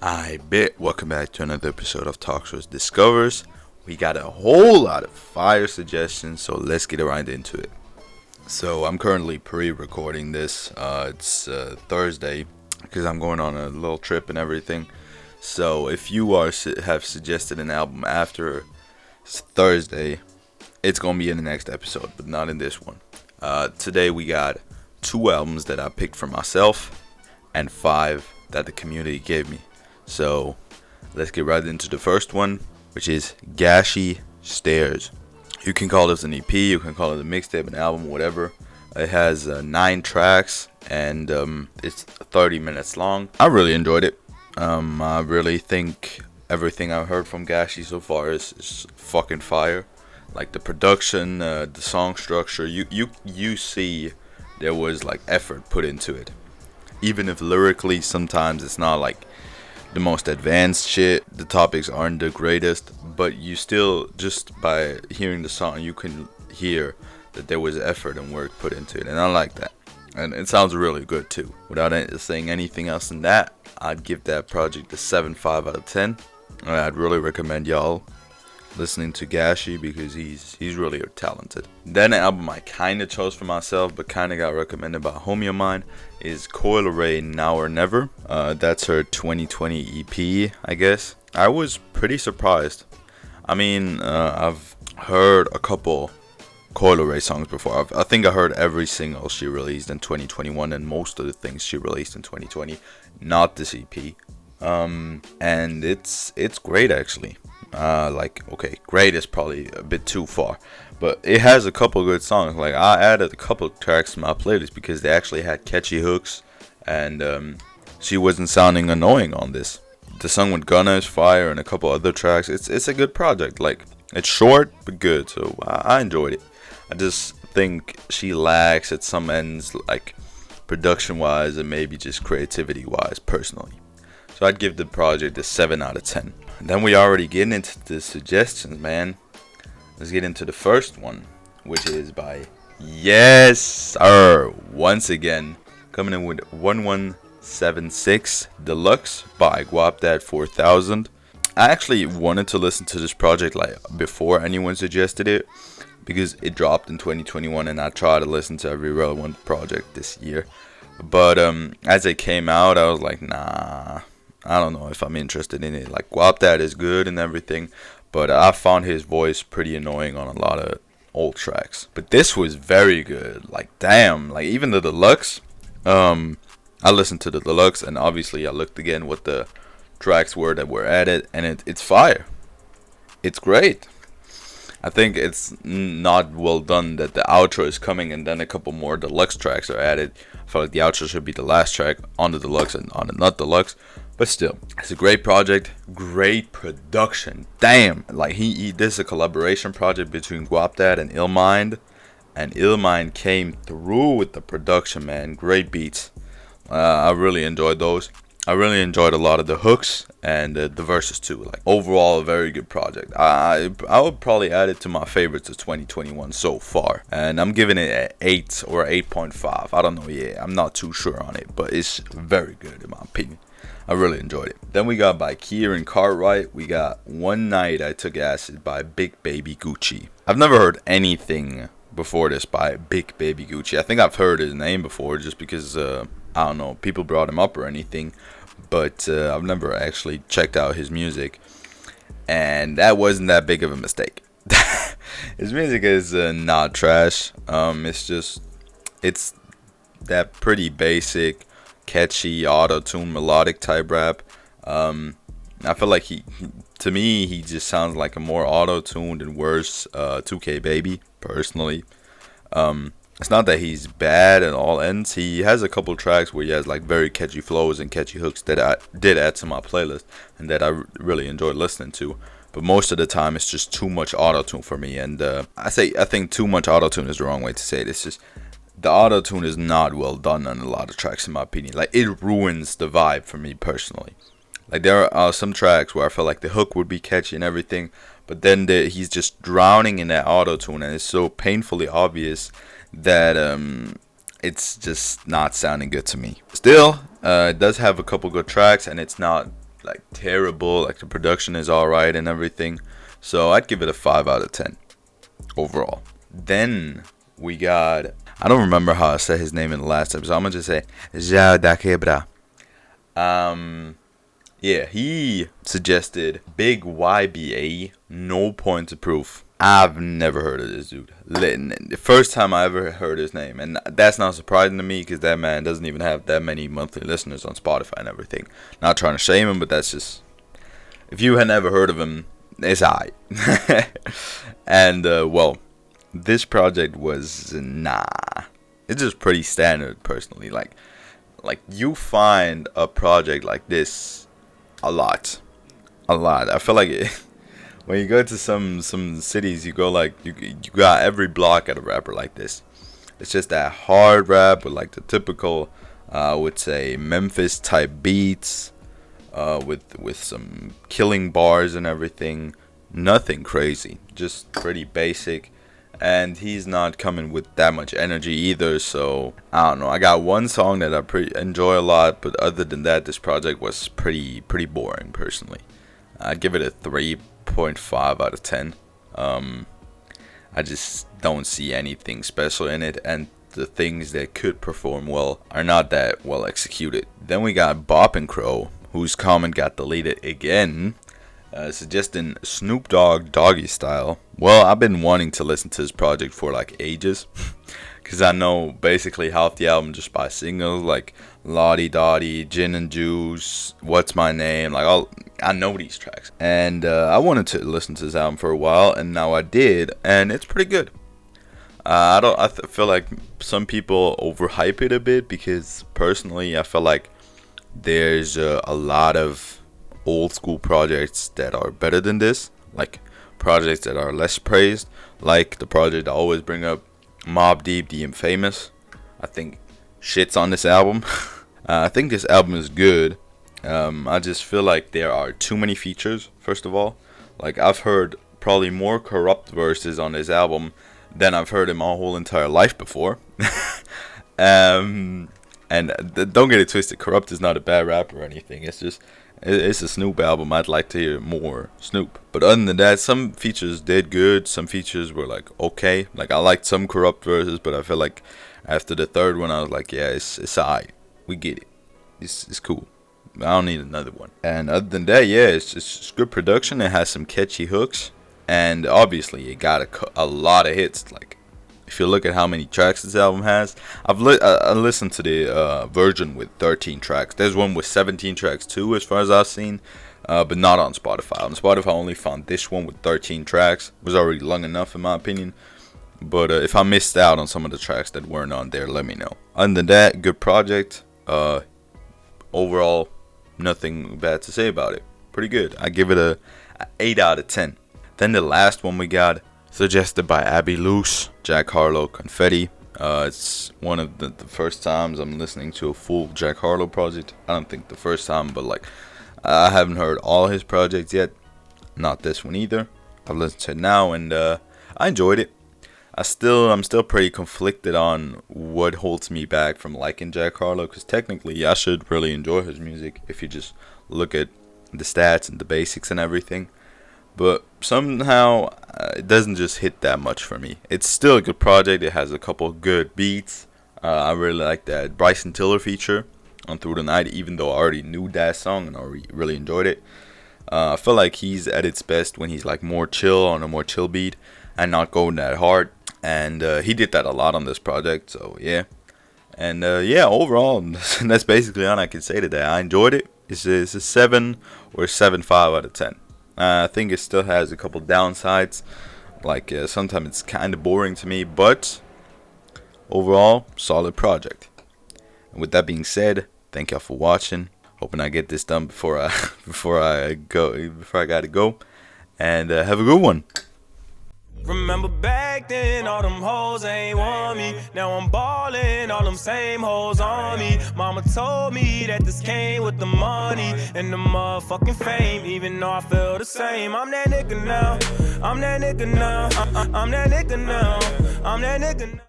I bet. Welcome back to another episode of Toxiris Discovers. We got a whole lot of fire suggestions, so let's get right into it. So I'm currently pre-recording this. It's Thursday because I'm going on a little trip and everything. So if you have suggested an album after Thursday, it's gonna be in the next episode, but not in this one. Today we got 2 albums that I picked for myself and 5 that the community gave me. So let's get right into the first one, which is GASHI-Stair. You can call this an EP, you can call it a mixtape, an album, whatever. It has 9 tracks and it's 30 minutes long. I really enjoyed it. I really think everything I've heard from Gashi so far is fucking fire. Like the production, the song structure, you see there was like effort put into it. Even if lyrically sometimes it's not like the most advanced shit, the topics aren't the greatest, but you still, just by hearing the song, you can hear that there was effort and work put into it, and I like that. And it sounds really good too. Without saying anything else than that, I'd give that project a 7.5 out of 10. I'd really recommend y'all listening to Gashi because he's really talented. Then an album I kind of chose for myself but kind of got recommended by a homie of mine is Coi Leray-Now Or Never. That's her 2020 EP, I guess. I was pretty surprised. I mean, I've heard a couple Coi Leray songs before. I think I heard every single she released in 2021 and most of the things she released in 2020, not this EP. And it's great actually. Okay, great is probably a bit too far, but it has a couple good songs. Like I added a couple tracks to my playlist because they actually had catchy hooks, and she wasn't sounding annoying on this. The song with Gunna is fire, and a couple other tracks. It's a good project. Like it's short but good, so I enjoyed it. I just think she lacks at some ends, like production wise and maybe just creativity wise, personally. So I'd give the project a 7 out of 10. Then we already getting into the suggestions, man. Let's get into the first one, which is by Yes Sir. Once again, coming in with 1176 Deluxe by Guapdad 4000. I actually wanted to listen to this project like before anyone suggested it because it dropped in 2021 and I tried to listen to every relevant project this year. But as it came out, I was like, nah, I don't know if I'm interested in it. Like Guapdad is good and everything, but I found his voice pretty annoying on a lot of old tracks. But this was very good. Like damn, like even the Deluxe. I listened to the Deluxe and obviously I looked again what the tracks were that were added, and it's fire. It's great. I think it's not well done that the outro is coming and then a couple more Deluxe tracks are added. I feel like the outro should be the last track on the Deluxe and on the not Deluxe. But still, it's a great project, great production. Damn, like this is a collaboration project between Guapdad and Illmind, and Illmind came through with the production, man. Great beats. I really enjoyed those. I really enjoyed a lot of the hooks and the verses too. Like overall, a very good project. I would probably add it to my favorites of 2021 so far, and I'm giving it an 8 or 8.5. I don't know yet. I'm not too sure on it, but it's very good in my opinion. I really enjoyed it. Then we got by Kieran Cartwright. We got One Night I Took Acid by Big Baby Gucci. I've never heard anything before this by Big Baby Gucci. I think I've heard his name before just because I don't know, people brought him up or anything, but I've never actually checked out his music, and that wasn't that big of a mistake. His music is not trash. It's that pretty basic, catchy, auto-tune, melodic type rap. I feel like to me, he just sounds like a more auto-tuned and worse 2K Baby, personally. It's not that he's bad at all ends. He has a couple tracks where he has like very catchy flows and catchy hooks that I did add to my playlist and that I really enjoyed listening to. But most of the time, it's just too much auto-tune for me. And I think too much auto-tune is the wrong way to say it. It's just the auto-tune is not well done on a lot of tracks in my opinion. Like it ruins the vibe for me personally. Like there are some tracks where I feel like the hook would be catchy and everything, but then he's just drowning in that auto-tune and it's so painfully obvious that it's just not sounding good to me. Still, it does have a couple good tracks and it's not like terrible. Like the production is alright and everything. So I'd give it a 5 out of 10 overall. Then we got, I don't remember how I said his name in the last episode. I'm gonna just say João da Quebra. Yeah, he suggested Big YBA, No Points of Proof. I've never heard of this dude. The first time I ever heard his name, and that's not surprising to me because that man doesn't even have that many monthly listeners on Spotify and everything. Not trying to shame him, but that's just, if you had never heard of him, it's alright. And well, this project was it's just pretty standard personally. Like you find a project like this a lot. I feel like it. When you go to some cities, you go like you got every block at a rapper like this. It's just that hard rap with like the typical, I would say, Memphis type beats, with some killing bars and everything. Nothing crazy, just pretty basic. And he's not coming with that much energy either. So I don't know. I got one song that I enjoy a lot, but other than that, this project was pretty boring personally. I'd give it a 3.5 out of 10. I just don't see anything special in it, and the things that could perform well are not that well executed. Then we got Bop and Crow, whose comment got deleted again, suggesting Snoop Dogg-Doggystyle. Well, I've been wanting to listen to this project for like ages, because I know basically half the album just by singles, like Lottie Dottie, Gin and Juice, What's My Name, like I know these tracks. And I wanted to listen to this album for a while, and now I did, and it's pretty good. I feel like some people overhype it a bit, because personally I feel like there's a lot of old school projects that are better than this, like projects that are less praised, like the project I always bring up, Mobb Deep, The Infamous. I think shits on this album. I think this album is good. I just feel like there are too many features, first of all. Like, I've heard probably more Corrupt verses on this album than I've heard in my whole entire life before. And don't get it twisted, Corrupt is not a bad rapper or anything. It's just, it's a Snoop album. I'd like to hear more Snoop. But other than that, some features did good. Some features were like okay. Like, I liked some Corrupt verses, but I feel like after the third one, I was like, yeah, it's alright. We get it. It's cool. I don't need another one. And other than that, yeah, it's just good production. It has some catchy hooks, and obviously it got a lot of hits. Like, if you look at how many tracks this album has, I listened to the version with 13 tracks. There's one with 17 tracks too, as far as I've seen, but not on Spotify. On Spotify, I only found this one with 13 tracks. It was already long enough in my opinion. But if I missed out on some of the tracks that weren't on there, let me know. Other than that, good project. Overall, nothing bad to say about it. Pretty good. I give it a 8 out of 10. Then the last one we got, suggested by Abby Luce, Jack Harlow-Confetti. It's one of the first times I'm listening to a full Jack Harlow project. I don't think the first time, but like, I haven't heard all his projects yet. Not this one either. I've listened to it now, and I enjoyed it. I'm still pretty conflicted on what holds me back from liking Jack Harlow, because technically I should really enjoy his music if you just look at the stats and the basics and everything. But somehow it doesn't just hit that much for me. It's still a good project. It has a couple of good beats. I really like that Bryson Tiller feature on Through the Night, even though I already knew that song and I really enjoyed it. I feel like he's at its best when he's like more chill, on a more chill beat and not going that hard. And he did that a lot on this project, so yeah. And yeah, overall, that's basically all I can say today. I enjoyed it. It's a 7 or 7.5 out of 10. I think it still has a couple downsides. Like, sometimes it's kind of boring to me, but overall, solid project. And with that being said, thank y'all for watching. Hoping I get this done before I gotta go. And have a good one. Remember back then, all them hoes ain't want me. Now I'm ballin', all them same hoes on me. Mama told me that this came with the money and the motherfucking fame. Even though I feel the same, I'm that nigga now. I'm that nigga now. I'm that nigga now. I'm that nigga now.